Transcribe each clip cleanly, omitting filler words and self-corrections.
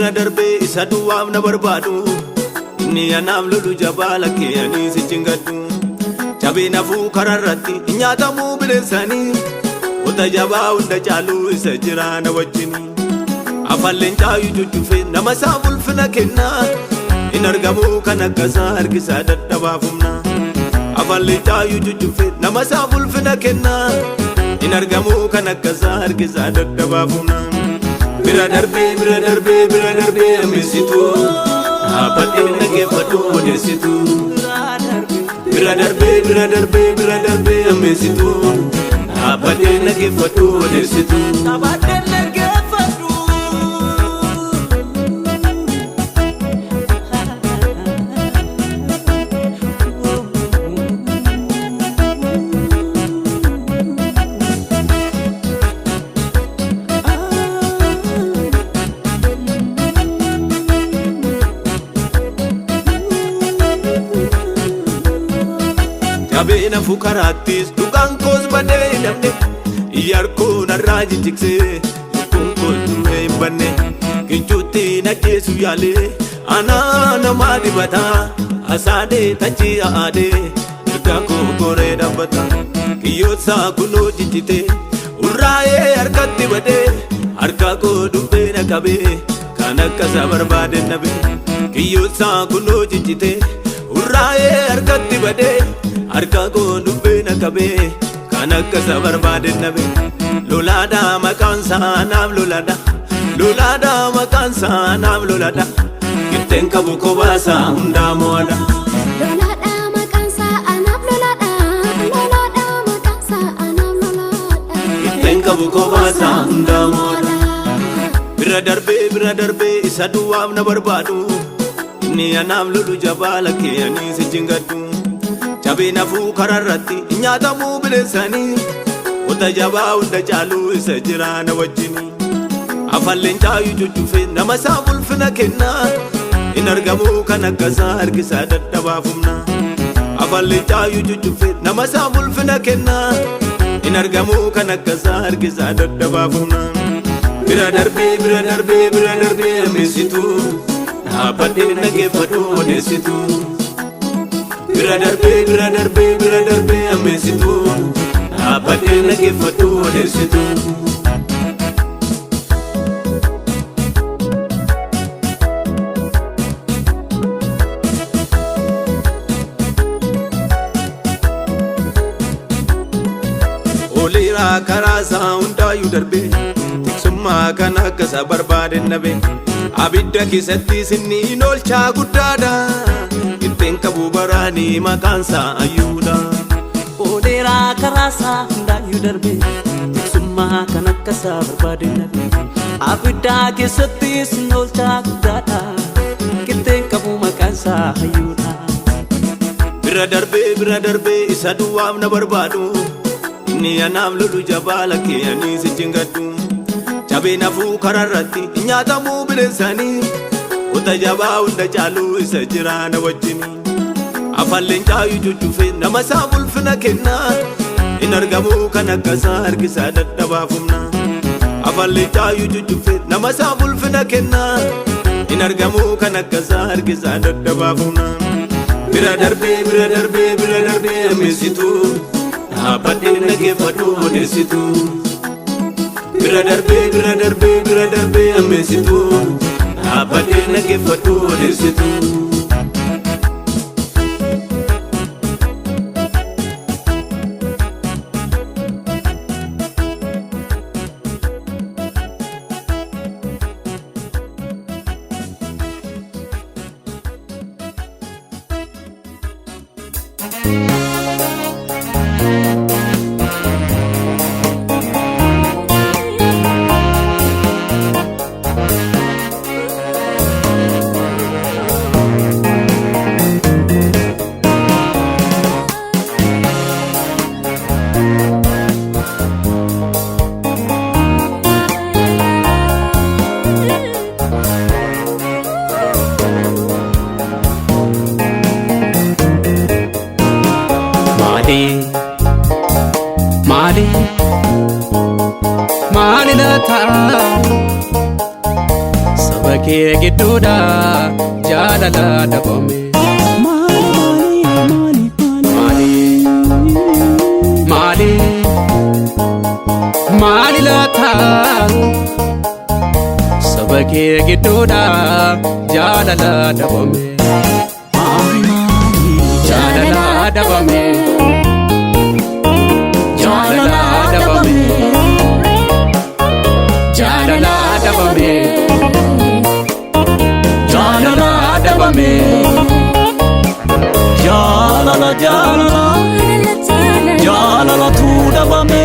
bira darbee isa duwwaaf na barbaadu inni anaaf lolu jabaa lakkee ani si cingadhu jabee nafuu kararratti nyaatamuu bineensanii wanta jabaa hunda caalu isa jira na wajjini afaan leencaayu jujjufe nama isaa ulfina kenna in argamu kan akkasaa harkisaa dadhabaaf humna afaan leencaayu jujjufe nama isaa ulfina kenna in argamu kan akkasaa harkisaa dadhabaaf humna bira darbee amisitu dhaabbatee nageeffadhu odeessitu bira darbee amisitu dhaabbatee nageeffadhu odeessitu Jabeena fukaraattis dhugaan koos badee hin dhabne iyyaarkoon har'aa jijjigsee lubbuun koos du'ee hin banne gincuutti nadheessu yaalee anaa namaa dibataa asaadee tachii haadhee ergaa koo goree dhaabbata kiyyootsaa kunoo jijjitee urraa'ee harkatti badee harkaa koo dubbee na qabee kan akkasaa barbaade nabee kiyyootsaa kunoo jijjitee urraa'ee harkatti badee harka koo dubbee na qabee kan akkasaa barbaade nabee lolaadha maqaan isaa naaf lolaadha maqaan isaa naaf lolaadha qixxeen qabu kobaasaa hundaa mo'adha lolaadha maqaan isaa naaf lolaadha maqaan isaa naaf lolaadha qixxeen qabu kobaasaa hundaa mo'adha bira darbee isa duwwaaf na barbaadu inni anaaf lolu jabaa lakkee ani si cingadhu jabee nafuu kararratti nyaatamuu bineensanii wanta jabaa hunda caalu isa jira na wajjini afaan leencaayu jujjufe nama isaa ulfina kenna in argamu kan akkasaa harkisaa dadhabaaf humna afaan leencaayu jujjufe nama isaa ulfina kenna in argamu kan akkasaa harkisaa dadhabaaf humna bira darbee amisitu dhaabbatee nageeffadhu odeessitu bira darbee amisitu dhaabbatee nageeffadhu odeessitu oliiraa karaa isaa hundaayyuu darbee tiksummaa kan akkasaa barbaade nabee abidda keessatti sinniin oolchaa guddaadha qixxeen qabu baraanii maqaan isaa ayyuudha oliiraa karaa isaa hundaayyuu darbee tiksummaa kan akkasaa barbaade nabee abidda keessatti sinniin oolchaa guddaadha qixxeen qabu maqaan isaa ayyuudha bira darbee isa duwwaaf na barbaadu inni anaaf lolu jabaa lakkee ani si cingadhu jabee nafuu kararratti nyaatamuu bineensanii wanta jabaa hunda caalu isa jira na wajjini afaan leencaayu jujjufe nama isaa ulfina kenna in argamu kan akkasaa harkisaa dadhabaaf humna afaan leencaayu jujjufe nama isaa ulfina kenna in argamu kan akkasaa harkisaa dadhabaaf humna bira darbee amisitu dhaabbatee nageeffadhu odeessitu bira darbee amisitu dhaabbatee nageeffadhu odeessitu gidduudha jaalala dhabame. Maali laata saba kee gidduudha jaalala dhabame. Jaalala dhabame. Jaalala dhabame. Jaalala dhabame. Jaalala dhabame. Jaalala jaalala jaalala tu dhabame.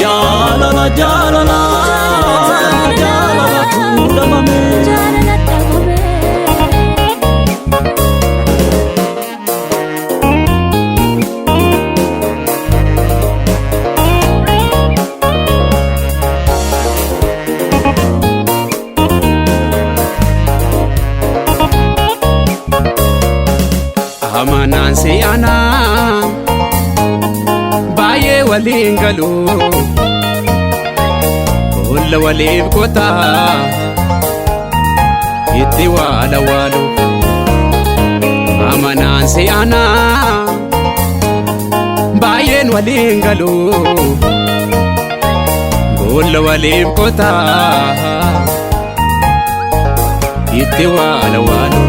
Jaalala jaalala jaalala tu dhabame. Amanaan si'anaa baay'ee waliin galu boolla waliif qotaa itti waala waalu. Amanaan si'anaa baay'een waliin galu boolla waliif qotaa itti waala waalu.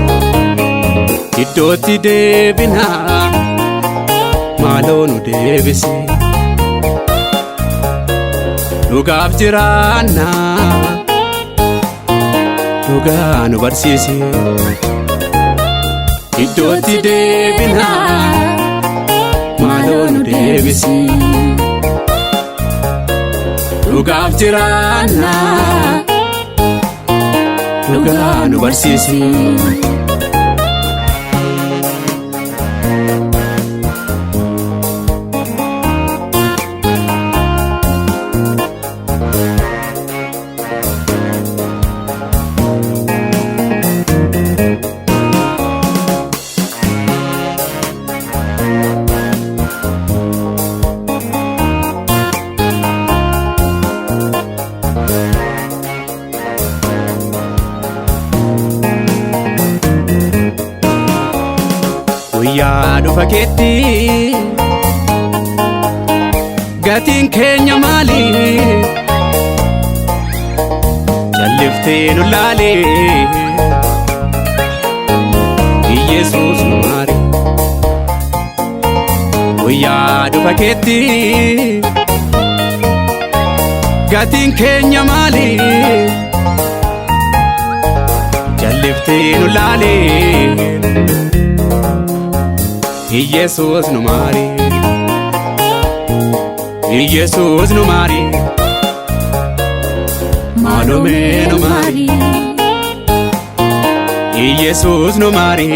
Iddootti deebinaa maaloo nu deebisi dhugaaf jiraannaa dhugaa nu barsiisi. Iddootti deebinaa maaloo nu deebisi dhugaaf jiraannaa dhugaa nu barsiisi. Guyyaa dhufa keetti gatiin keenya maali? Jalliftee nu laale Yesuus nu maari. Guyyaa dhufa keetti gatiin keenya maali? Jalliftee nu laale Yesuus nu maari. Yesuus nu maari. Maalome nu maari. Yesuus nu maari.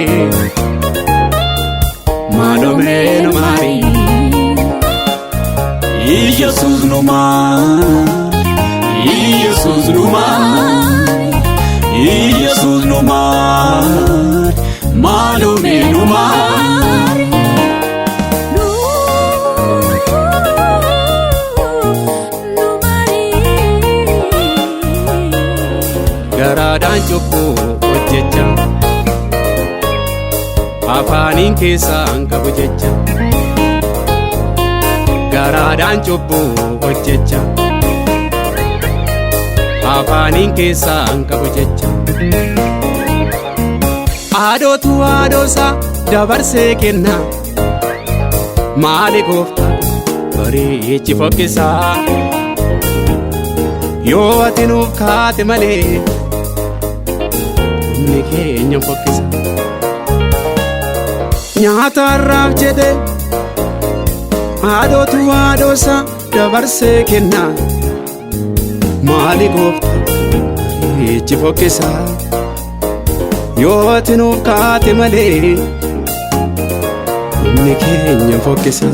Maalome nu maari. Yesuus nu maari. Yesuus nu maari. Yesuus nu maari. Maalome nu maari. Garaadhaan cubbuu hojjecha afaaniin keessaan qabu jecha. Garaadhaan cubbuu hojjecha afaaniin keessaan qabu jecha. Aadootu aadoosaa dabarsee kenna maali gooftaa bareechi fokkisaa. Yoo ati nuuf kaate malee humni keenya fokkisa. Nyaata har'aaf jedhe aadootu aadoosaa dabarsee kenna maali gooftaa bareechi fokkisaa. Yoo ati nuuf kaate malee humni keenya fokkisa.